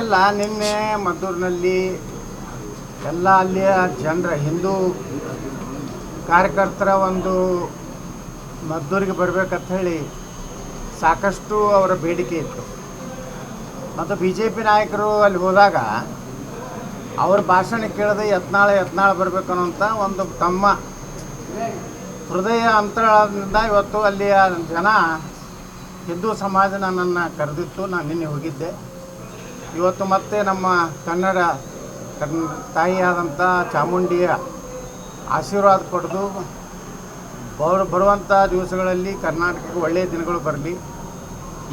ಏನಿಲ್ಲ, ನಿನ್ನೆ ಮದ್ದೂರಿನಲ್ಲಿ ಎಲ್ಲ ಅಲ್ಲಿಯ ಜನರ ಹಿಂದೂ ಕಾರ್ಯಕರ್ತರ ಒಂದು ಮದ್ದೂರಿಗೆ ಬರಬೇಕಂತ ಹೇಳಿ ಸಾಕಷ್ಟು ಅವರ ಬೇಡಿಕೆ ಇತ್ತು. ಮತ್ತು ಬಿ ಜೆ ಪಿ ನಾಯಕರು ಅಲ್ಲಿ ಹೋದಾಗ ಅವ್ರ ಭಾಷಣ ಕೇಳದೆ ಯತ್ನಾಳ ಬರಬೇಕನ್ನೋಂಥ ಒಂದು ತಮ್ಮ ಹೃದಯ ಅಂತರದಿಂದ ಇವತ್ತು ಅಲ್ಲಿಯ ಜನ ಹಿಂದೂ ಸಮಾಜ ನನ್ನನ್ನು ಕರೆದಿತ್ತು. ನಾನು ನಿನ್ನೆ ಹೋಗಿದ್ದೆ. ಇವತ್ತು ಮತ್ತೆ ನಮ್ಮ ಕನ್ನಡ ತಾಯಿಯಾದಂಥ ಚಾಮುಂಡಿಯ ಆಶೀರ್ವಾದ ಪಡೆದು ಬರುವಂಥ ದಿವಸಗಳಲ್ಲಿ ಕರ್ನಾಟಕಕ್ಕೆ ಒಳ್ಳೆಯ ದಿನಗಳು ಬರಲಿ.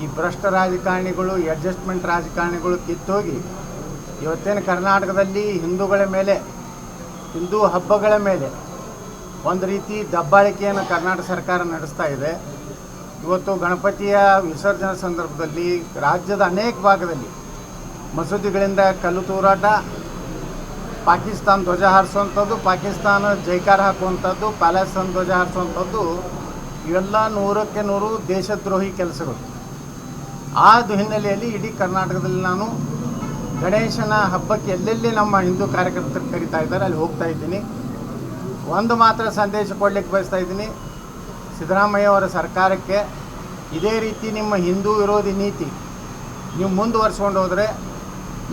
ಈ ಭ್ರಷ್ಟ ರಾಜಕಾರಣಿಗಳು, ಅಡ್ಜಸ್ಟ್ಮೆಂಟ್ ರಾಜಕಾರಣಿಗಳು ಕಿತ್ತೋಗಿ ಇವತ್ತೇನು ಕರ್ನಾಟಕದಲ್ಲಿ ಹಿಂದೂಗಳ ಮೇಲೆ, ಹಿಂದೂ ಹಬ್ಬಗಳ ಮೇಲೆ ಒಂದು ರೀತಿ ದಬ್ಬಾಳಿಕೆಯನ್ನು ಕರ್ನಾಟಕ ಸರ್ಕಾರ ನಡೆಸ್ತಾ ಇದೆ. ಇವತ್ತು ಗಣಪತಿಯ ವಿಸರ್ಜನೆ ಸಂದರ್ಭದಲ್ಲಿ ರಾಜ್ಯದ ಅನೇಕ ಭಾಗದಲ್ಲಿ ಮಸೂದಿಗಳಿಂದ ಕಲ್ಲು ತೂರಾಟ, ಪಾಕಿಸ್ತಾನ ಧ್ವಜ ಹಾರಿಸುವಂಥದ್ದು, ಪಾಕಿಸ್ತಾನ ಜೈಕಾರ ಹಾಕುವಂಥದ್ದು, ಪ್ಯಾಲೆಸ್ತೈನ್ ಧ್ವಜ ಹಾರಿಸುವಂಥದ್ದು, ಇವೆಲ್ಲ 100ಕ್ಕೆ 100 ದೇಶದ್ರೋಹಿ ಕೆಲಸಗಳು. ಆ ಹಿನ್ನೆಲೆಯಲ್ಲಿ ಇಡೀ ಕರ್ನಾಟಕದಲ್ಲಿ ನಾನು ಗಣೇಶನ ಹಬ್ಬಕ್ಕೆ ಎಲ್ಲೆಲ್ಲಿ ನಮ್ಮ ಹಿಂದೂ ಕಾರ್ಯಕರ್ತರು ಕರೀತಾ ಇದ್ದಾರೆ ಅಲ್ಲಿ ಹೋಗ್ತಾ ಇದ್ದೀನಿ. ಒಂದು ಮಾತ್ರ ಸಂದೇಶ ಕೊಡಲಿಕ್ಕೆ ಬಯಸ್ತಾ ಇದ್ದೀನಿ, ಸಿದ್ದರಾಮಯ್ಯ ಅವರ ಸರ್ಕಾರಕ್ಕೆ ಇದೇ ರೀತಿ ನಿಮ್ಮ ಹಿಂದೂ ವಿರೋಧಿ ನೀತಿ ನೀವು ಮುಂದುವರ್ಸ್ಕೊಂಡು ಹೋದರೆ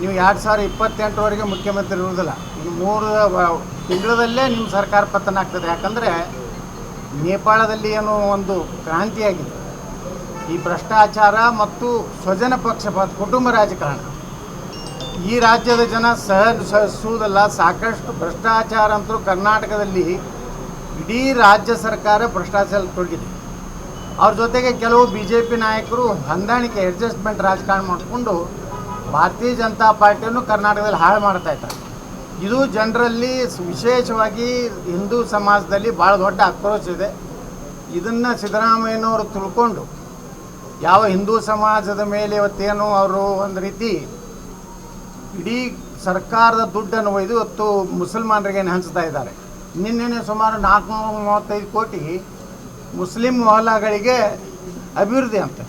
ನೀವು 2028ವರೆಗೆ ಮುಖ್ಯಮಂತ್ರಿ ಇರುವುದಿಲ್ಲ. ಇನ್ನು 3 ತಿಂಗಳಲ್ಲೇ ನಿಮ್ಮ ಸರ್ಕಾರ ಪತನ ಆಗ್ತದೆ. ಯಾಕಂದರೆ ನೇಪಾಳದಲ್ಲಿ ಏನೋ ಒಂದು ಕ್ರಾಂತಿಯಾಗಿದೆ. ಈ ಭ್ರಷ್ಟಾಚಾರ ಮತ್ತು ಸ್ವಜನ ಪಕ್ಷಪಾತ, ಕುಟುಂಬ ರಾಜಕಾರಣ ಈ ರಾಜ್ಯದ ಜನ ಸಹಿಸುವುದಲ್ಲ. ಸಾಕಷ್ಟು ಭ್ರಷ್ಟಾಚಾರ ಅಂತೂ ಕರ್ನಾಟಕದಲ್ಲಿ ಇಡೀ ರಾಜ್ಯ ಸರ್ಕಾರ ಭ್ರಷ್ಟಾಚಾರ ತೊಡಗಿದೆ. ಅವ್ರ ಜೊತೆಗೆ ಕೆಲವು ಬಿ ಜೆ ಪಿ ನಾಯಕರು ಹೊಂದಾಣಿಕೆ, ಅಡ್ಜಸ್ಟ್ಮೆಂಟ್ ರಾಜಕಾರಣ ಮಾಡಿಕೊಂಡು ಭಾರತೀಯ ಜನತಾ ಪಾರ್ಟಿಯನ್ನು ಕರ್ನಾಟಕದಲ್ಲಿ ಹಾಳು ಮಾಡ್ತಾ ಇದ್ದಾರೆ. ಇದು ಜನರಲ್ಲಿ, ವಿಶೇಷವಾಗಿ ಹಿಂದೂ ಸಮಾಜದಲ್ಲಿ ಭಾಳ ದೊಡ್ಡ ಆಕ್ರೋಶ ಇದೆ. ಇದನ್ನು ಸಿದ್ದರಾಮಯ್ಯನವರು ತಿಳ್ಕೊಂಡು ಯಾವ ಹಿಂದೂ ಸಮಾಜದ ಮೇಲೆ ಇವತ್ತೇನು ಅವರು ಒಂದು ರೀತಿ ಇಡೀ ಸರ್ಕಾರದ ದುಡ್ಡನ್ನು ಒಯ್ದು ಇವತ್ತು ಮುಸಲ್ಮಾನರಿಗೆ ಹಂಚ್ತಾ ಇದ್ದಾರೆ. ನಿನ್ನೆ ಸುಮಾರು 435 ಕೋಟಿ ಮುಸ್ಲಿಂ ಮೊಹಲ್ಲಾಗಳಿಗೆ ಅಭಿವೃದ್ಧಿ ಅಂತ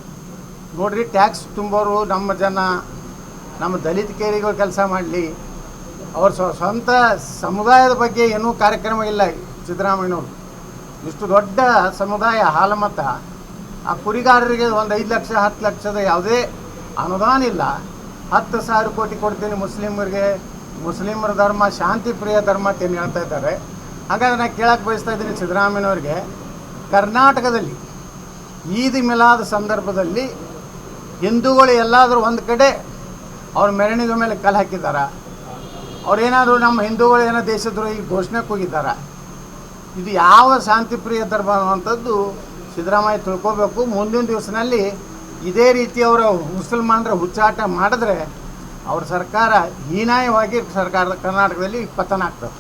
ನೋಡ್ರಿ. ಟ್ಯಾಕ್ಸ್ ತುಂಬೋರು ನಮ್ಮ ಜನ, ನಮ್ಮ ದಲಿತ ಕೇರಿಗಳು ಕೆಲಸ ಮಾಡಲಿ, ಅವ್ರ ಸ್ವಂತ ಸಮುದಾಯದ ಬಗ್ಗೆ ಏನೂ ಕಾರ್ಯಕ್ರಮ ಇಲ್ಲ ಸಿದ್ದರಾಮಯ್ಯನವರು. ಇಷ್ಟು ದೊಡ್ಡ ಸಮುದಾಯ ಹಾಲಮತ, ಆ ಕುರಿಗಾರರಿಗೆ ಒಂದು 5 ಲಕ್ಷ 10 ಲಕ್ಷದ ಯಾವುದೇ ಅನುದಾನ ಇಲ್ಲ. 10,000 ಕೋಟಿ ಕೊಡ್ತೀನಿ ಮುಸ್ಲಿಮರಿಗೆ, ಮುಸ್ಲಿಮರ ಧರ್ಮ ಶಾಂತಿ ಪ್ರಿಯ ಧರ್ಮ ಅಂತ ಏನು ಹೇಳ್ತಾ ಇದ್ದಾರೆ. ಹಾಗಾದ್ರೆ ನಾನು ಕೇಳಕ್ಕೆ ಬಯಸ್ತಾ ಇದ್ದೀನಿ ಸಿದ್ದರಾಮಯ್ಯನವ್ರಿಗೆ, ಕರ್ನಾಟಕದಲ್ಲಿ ಈದ್ ಮಿಲಾದ್ ಸಂದರ್ಭದಲ್ಲಿ ಹಿಂದೂಗಳು ಎಲ್ಲಾದರೂ ಒಂದು ಕಡೆ ಅವ್ರ ಮೆರವಣಿಗೆ ಮೇಲೆ ಕಲ್ಲು ಹಾಕಿದ್ದಾರ? ಅವ್ರೇನಾದರೂ ನಮ್ಮ ಹಿಂದೂಗಳು ಏನೋ ದೇಶದ್ರೋಹಿ ಘೋಷಣೆಗೆ ಹೋಗಿದ್ದಾರ? ಇದು ಯಾವ ಶಾಂತಿ ಪ್ರಿಯ ಧರ್ಮ ಅನ್ನುವಂಥದ್ದು ಸಿದ್ದರಾಮಯ್ಯ ತಿಳ್ಕೋಬೇಕು. ಮುಂದಿನ ದಿವಸದಲ್ಲಿ ಇದೇ ರೀತಿ ಅವರು ಮುಸಲ್ಮಾನರ ಹುಚ್ಚಾಟ ಮಾಡಿದ್ರೆ ಅವ್ರ ಸರ್ಕಾರ ಹೀನಾಯವಾಗಿ ಕರ್ನಾಟಕದಲ್ಲಿ ಪತನ ಆಗ್ತದೆ.